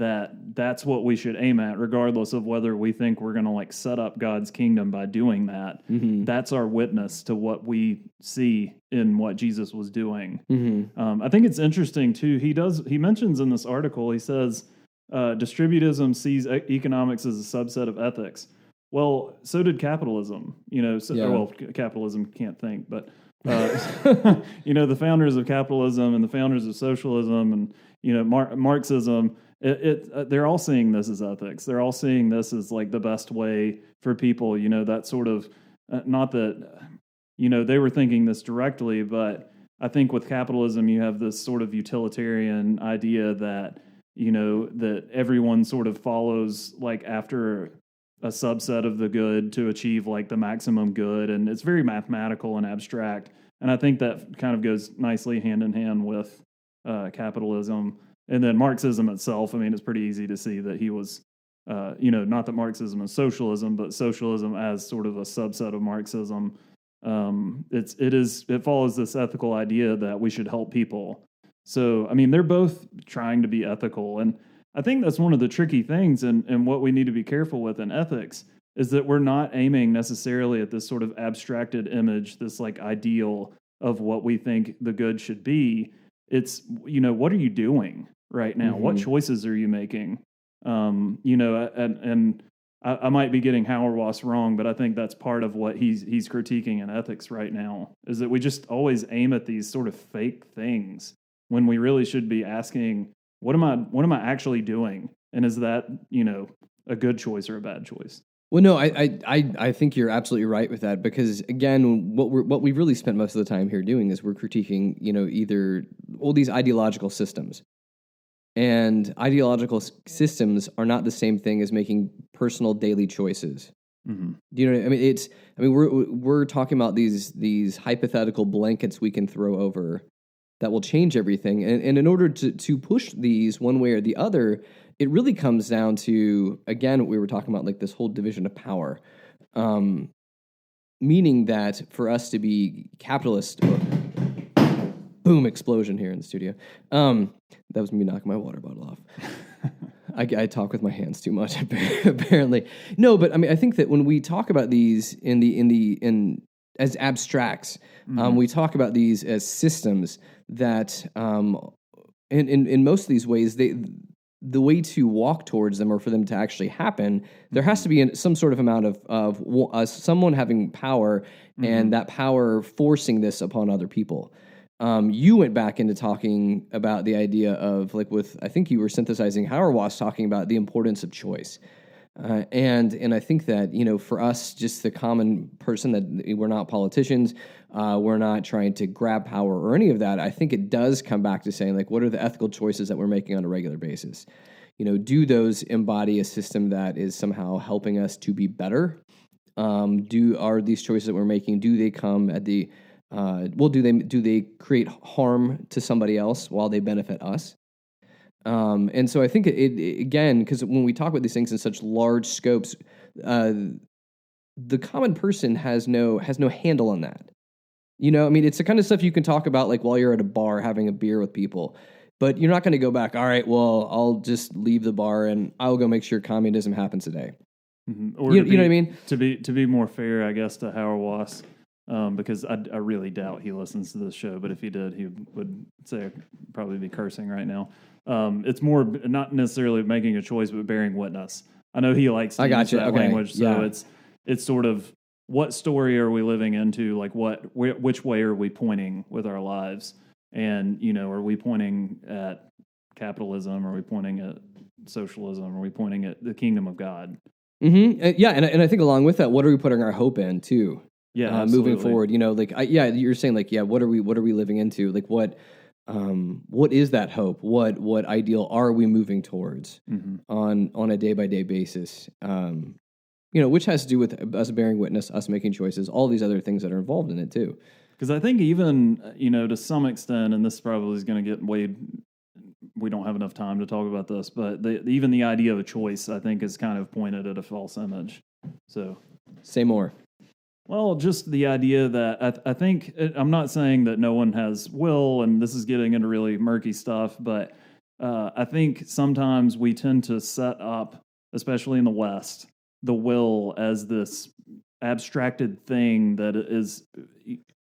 that's what we should aim at, regardless of whether we think we're going to like set up God's kingdom by doing that. Mm-hmm. That's our witness to what we see in what Jesus was doing. Mm-hmm. I think it's interesting too. He mentions in this article, he says, distributism sees economics as a subset of ethics. Well, so did capitalism. Capitalism can't think, but the founders of capitalism and the founders of socialism and Marxism, they're all seeing this as ethics. They're all seeing this as like the best way for people. That sort of not that they were thinking this directly, but I think with capitalism you have this sort of utilitarian idea that that everyone sort of follows like after a subset of the good to achieve like the maximum good, and it's very mathematical and abstract. And I think that kind of goes nicely hand in hand with capitalism. And then Marxism itself, I mean, it's pretty easy to see that he was, not that Marxism is socialism, but socialism as sort of a subset of Marxism. It follows this ethical idea that we should help people. So, I mean, they're both trying to be ethical. And I think that's one of the tricky things and what we need to be careful with in ethics is that we're not aiming necessarily at this sort of abstracted image, this like ideal of what we think the good should be. It's, what are you doing right now? Mm-hmm. What choices are you making? And I might be getting Hauerwas wrong, but I think that's part of what he's critiquing in ethics right now, is that we just always aim at these sort of fake things when we really should be asking, what am I actually doing? And is that, a good choice or a bad choice? Well, no, I think you're absolutely right with that, because again, what we've really spent most of the time here doing is we're critiquing, either all these ideological systems, and ideological systems are not the same thing as making personal daily choices. Mm-hmm. Do you know what I mean? We're talking about these hypothetical blankets we can throw over that will change everything, and in order to push these one way or the other, it really comes down to, again, what we were talking about, like this whole division of power, meaning that for us to be capitalist, boom, explosion here in the studio. That was me knocking my water bottle off. I talk with my hands too much, apparently. No, but I mean, I think that when we talk about these as abstracts, mm-hmm. We talk about these as systems that, in most of these ways, the way to walk towards them or for them to actually happen, there has to be some sort of amount of someone having power, mm-hmm. and that power forcing this upon other people. You went back into talking about the idea of, like, I think you were synthesizing Hauerwas talking about the importance of choice. And I think that, for us, just the common person, that we're not politicians, we're not trying to grab power or any of that. I think it does come back to saying, like, what are the ethical choices that we're making on a regular basis? Do those embody a system that is somehow helping us to be better? Are these choices that we're making, do they come at the, do they create harm to somebody else while they benefit us? And so I think it again, because when we talk about these things in such large scopes, the common person has no handle on that. It's the kind of stuff you can talk about, like, while you're at a bar having a beer with people, but you're not going to go back, all right, well, I'll just leave the bar and I'll go make sure communism happens today. Mm-hmm. Or you know what I mean? To be more fair, I guess, to Hauerwas, because I really doubt he listens to this show, but if he did, he would say I'd probably be cursing right now. It's more not necessarily making a choice, but bearing witness. I know he likes to use that language, so it's sort of, what story are we living into? Like, which way are we pointing with our lives? And, are we pointing at capitalism? Are we pointing at socialism? Are we pointing at the kingdom of God? Mm-hmm. And I think along with that, what are we putting our hope in too? Yeah, moving forward, you're saying, like, what are we living into? Like, what is that hope? What ideal are we moving towards, mm-hmm. on a day by day basis? which has to do with us bearing witness, us making choices, all these other things that are involved in it too. Because I think even, to some extent, and this probably is going to get way, we don't have enough time to talk about this, but even the idea of a choice, I think, is kind of pointed at a false image. So, say more. Well, just the idea that I think, I'm not saying that no one has will, and this is getting into really murky stuff, but I think sometimes we tend to set up, especially in the West, the will as this abstracted thing that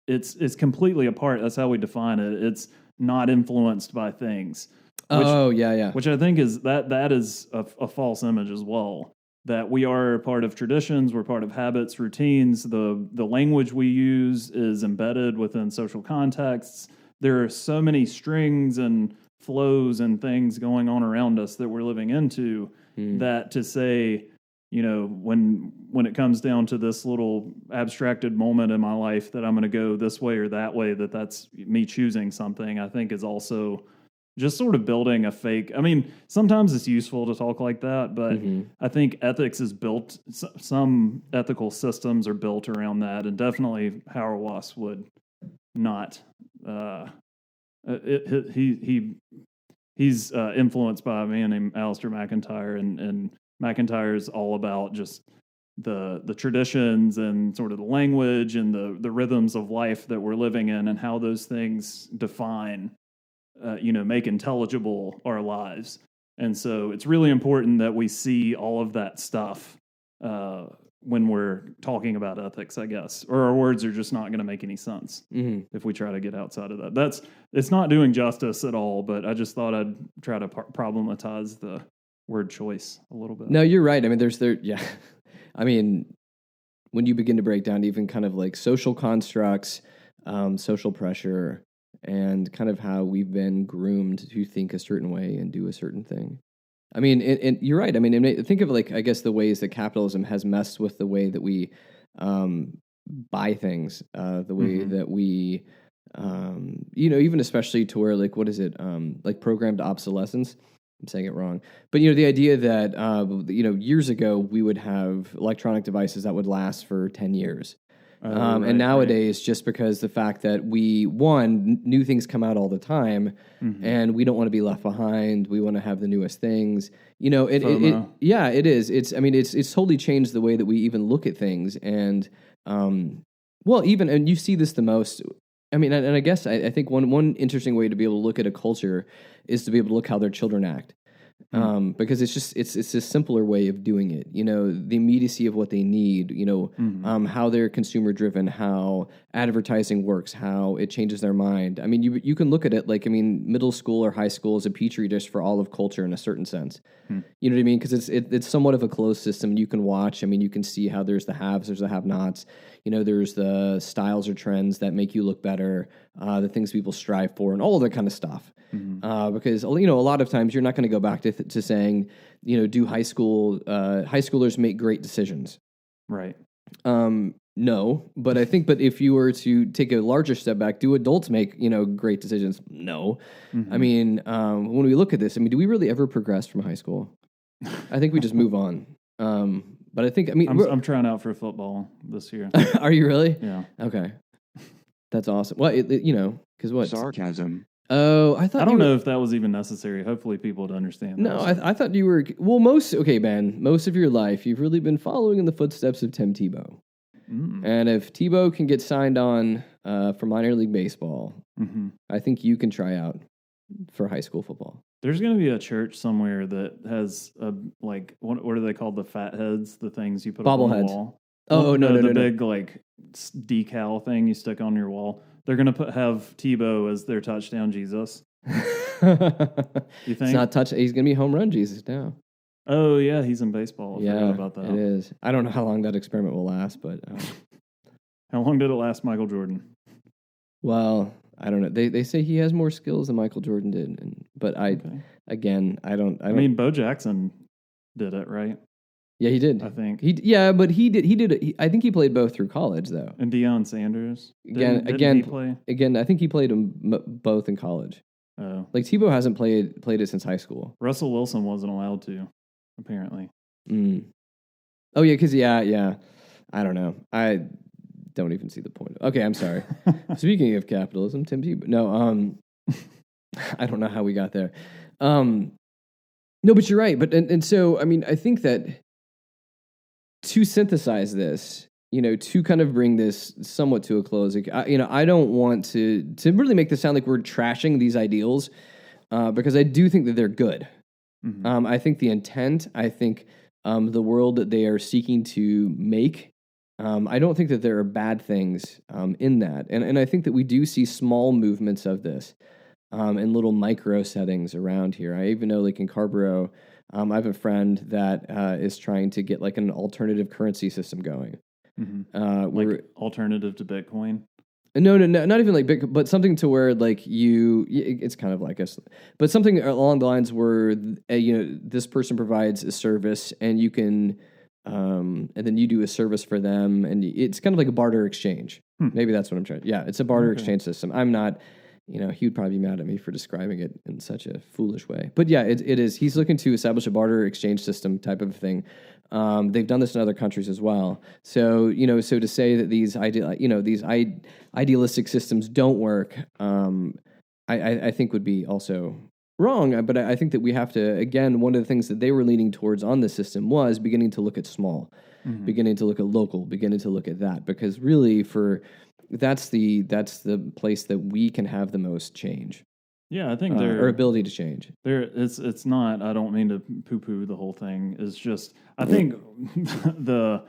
it's completely apart. That's how we define it. It's not influenced by things. Which I think is that is a false image as well. That we are part of traditions, we're part of habits, routines. The language we use is embedded within social contexts. There are so many strings and flows and things going on around us that we're living into that to say, when it comes down to this little abstracted moment in my life that I'm going to go this way or that way, that's me choosing something, I think is also just sort of building a fake. I mean, sometimes it's useful to talk like that, but I think ethics is built, some ethical systems are built around that, and definitely Hauerwas would not. He's influenced by a man named Alasdair MacIntyre, and MacIntyre is all about just the traditions and sort of the language and the rhythms of life that we're living in, and how those things define, make intelligible our lives. And so it's really important that we see all of that stuff when we're talking about ethics, I guess, or our words are just not going to make any sense if we try to get outside of that. It's not doing justice at all, but I just thought I'd try to problematize the word choice a little bit. No, you're right. I mean, I mean, when you begin to break down even kind of like social constructs, social pressure, and kind of how we've been groomed to think a certain way and do a certain thing. I mean, and you're right. I mean, think of like, I guess, the ways that capitalism has messed with the way that we buy things, the way that we, even especially to where, like, what is it, like programmed obsolescence? I'm saying it wrong. But, the idea that, years ago we would have electronic devices that would last for 10 years. And nowadays, just because the fact that new things come out all the time, and we don't want to be left behind, we want to have the newest things. It is. It's totally changed the way that we even look at things, and and you see this the most. I mean, and I guess I think one interesting way to be able to look at a culture is to be able to look how their children act. Because it's a simpler way of doing it. The immediacy of what they need, how they're consumer driven, how advertising works, how it changes their mind. I mean, you can look at it like, middle school or high school is a petri dish for all of culture in a certain sense. You know what I mean? Because it's somewhat of a closed system. You can watch. You can see how there's the haves, there's the have-nots. There's the styles or trends that make you look better, the things people strive for, and all of that kind of stuff. Because a lot of times you're not going to go back to saying, do high schoolers make great decisions? Right. No, but if you were to take a larger step back, do adults make great decisions? No. I mean, when we look at this, do we really ever progress from high school? I think we just move on. But I think I'm trying out for football this year. Are you really? Yeah. Okay. That's awesome. Well, because what? Sarcasm. Oh, I don't know if that was even necessary. Hopefully people would understand. No, I thought you were, most of your life, you've really been following in the footsteps of Tim Tebow. And if Tebow can get signed on for minor league baseball, I think you can try out for high school football. There's going to be a church somewhere that has what are they called? The fat heads, the things you put up on the wall. Oh, no. Big decal thing you stick on your wall. They're going to have Tebow as their touchdown Jesus. You think? It's not he's going to be home run Jesus now. Oh, yeah, he's in baseball. I forgot about that. It is. I don't know how long that experiment will last, but... How long did it last Michael Jordan? Well, I don't know. They say he has more skills than Michael Jordan did, but I don't... I mean, Bo Jackson did it, right? Yeah, he did. I think. But he did. I think he played both through college, though. And Deion Sanders? Didn't he play? Again, I think he played them both in college. Oh. Like, Tebow hasn't played it since high school. Russell Wilson wasn't allowed to, apparently. Oh yeah, because yeah. I don't know. I don't even see the point. Okay, I'm sorry. Speaking of capitalism, Tim, no, I don't know how we got there. No, but you're right. But and so I mean, I think that to synthesize this, to kind of bring this somewhat to a close, I don't want to really make this sound like we're trashing these ideals, because I do think that they're good. Mm-hmm. I think the intent, I think the world that they are seeking to make, I don't think that there are bad things in that. And I think that we do see small movements of this in little micro settings around here. I even know, like in Carborough, I have a friend that is trying to get like an alternative currency system going. Mm-hmm. Like alternative to Bitcoin? No, not even like big, but something to where like it's kind of like us, but something along the lines where this person provides a service and you can, and then you do a service for them, and it's kind of like a barter exchange. Maybe that's what I'm trying. Yeah, it's a barter exchange system. I'm not, he would probably be mad at me for describing it in such a foolish way, but yeah, it is. He's looking to establish a barter exchange system type of thing. They've done this in other countries as well. So, so to say that these idealistic systems don't work, I think would be also wrong. But I think that we have to, again, one of the things that they were leaning towards on this system was beginning to look at small, beginning to look at local, beginning to look at that, because really that's the place that we can have the most change. Yeah, I think our ability to change. It's not. I don't mean to poo-poo the whole thing. It's just I think the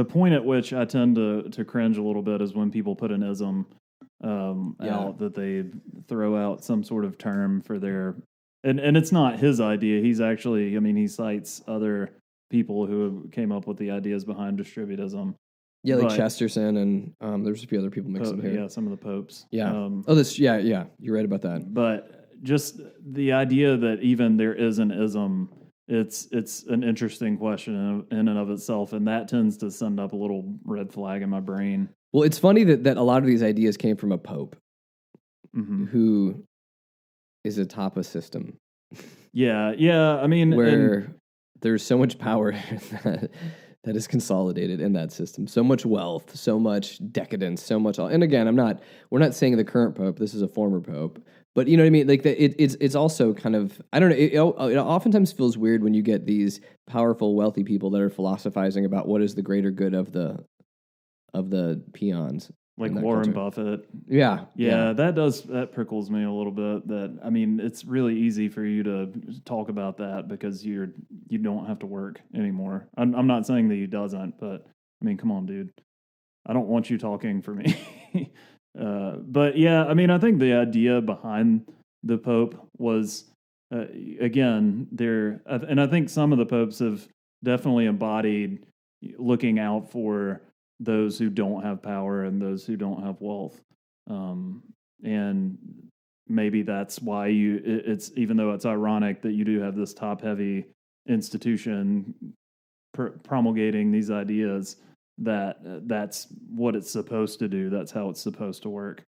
point at which I tend to cringe a little bit is when people put an ism out, that they throw out some sort of term for their and it's not his idea. He's actually, he cites other people who came up with the ideas behind distributism. Yeah, like Chesterton, and there's a few other people mixed in here. Yeah, some of the popes. Yeah. You're right about that. But just the idea that even there is an ism, it's an interesting question in and of itself, and that tends to send up a little red flag in my brain. Well, it's funny that a lot of these ideas came from a pope who is atop a system. Yeah. Where there's so much power that is consolidated in that system. So much wealth, so much decadence, so much. And again, we're not saying the current pope. This is a former pope, but you know what I mean. Like it's also kind of, I don't know. It oftentimes feels weird when you get these powerful, wealthy people that are philosophizing about what is the greater good of the peons. Like Warren Buffett. Yeah. That prickles me a little bit. That it's really easy for you to talk about that because you don't have to work anymore. I'm not saying that he doesn't, but come on, dude. I don't want you talking for me. But yeah, I think the idea behind the Pope was again there, and I think some of the popes have definitely embodied looking out for those who don't have power and those who don't have wealth. And maybe that's why it's even though it's ironic that you do have this top-heavy institution promulgating these ideas, that's what it's supposed to do. That's how it's supposed to work.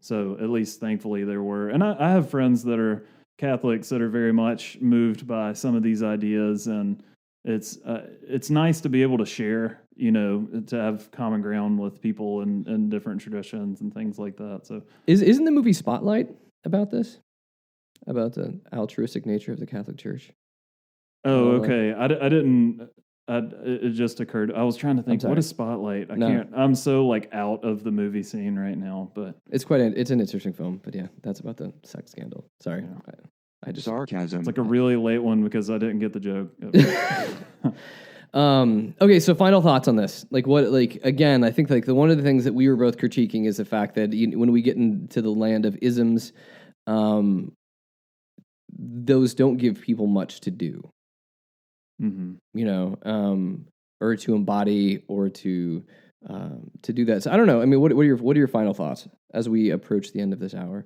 So at least thankfully there were. And I have friends that are Catholics that are very much moved by some of these ideas, and it's nice to be able to share, to have common ground with people and different traditions and things like that. So isn't the movie Spotlight about this? About the altruistic nature of the Catholic Church? Oh, okay. I didn't. It just occurred. I was trying to think, what is Spotlight? Can't. I'm so out of the movie scene right now. But it's it's an interesting film. But yeah, that's about the sex scandal. Sorry. Yeah. I just sarcasm. It's like a really late one because I didn't get the joke. Okay, so final thoughts on this. Again, I think one of the things that we were both critiquing is the fact that when we get into the land of isms, those don't give people much to do. Or to embody or to do that. So I don't know. What are your final thoughts as we approach the end of this hour?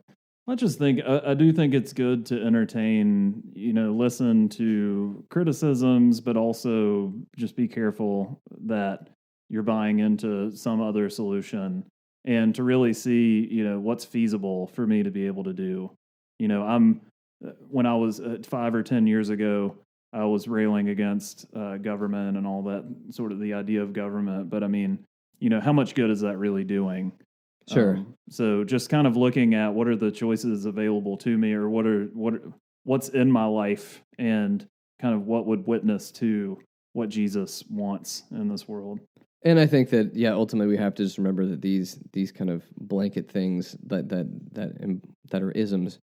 I just think I do think it's good to entertain, listen to criticisms, but also just be careful that you're buying into some other solution and to really see, what's feasible for me to be able to do. When I was 5 or 10 years ago, I was railing against government and all that, sort of the idea of government. But I mean, how much good is that really doing? Sure. So just kind of looking at what are the choices available to me, or what's in my life, and kind of what would witness to what Jesus wants in this world. And I think that, ultimately we have to just remember that these kind of blanket things that are isms,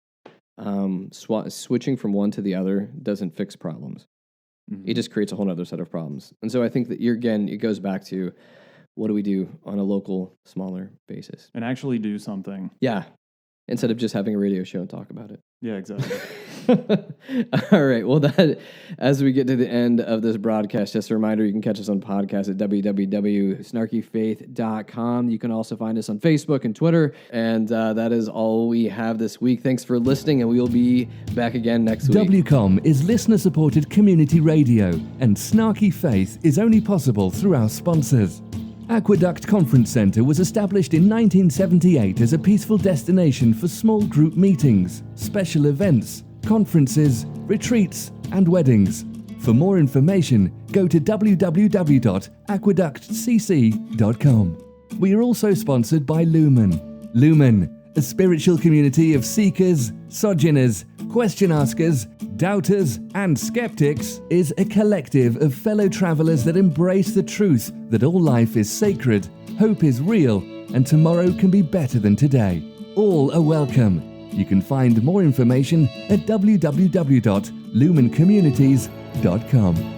switching from one to the other doesn't fix problems. Mm-hmm. It just creates a whole other set of problems. And so I think that it goes back to, what do we do on a local, smaller basis? And actually do something. Yeah. Instead of just having a radio show and talk about it. Yeah, exactly. All right. Well, as we get to the end of this broadcast, just a reminder, you can catch us on podcast at www.snarkyfaith.com. You can also find us on Facebook and Twitter. And that is all we have this week. Thanks for listening, and we will be back again next week. WCOM is listener-supported community radio, and Snarky Faith is only possible through our sponsors. Aqueduct Conference Centre was established in 1978 as a peaceful destination for small group meetings, special events, conferences, retreats, and weddings. For more information, go to www.aqueductcc.com. We are also sponsored by Lumen. Lumen, a spiritual community of seekers, sojourners, question askers, doubters, and skeptics, is a collective of fellow travelers that embrace the truth that all life is sacred, hope is real, and tomorrow can be better than today. All are welcome. You can find more information at www.lumencommunities.com.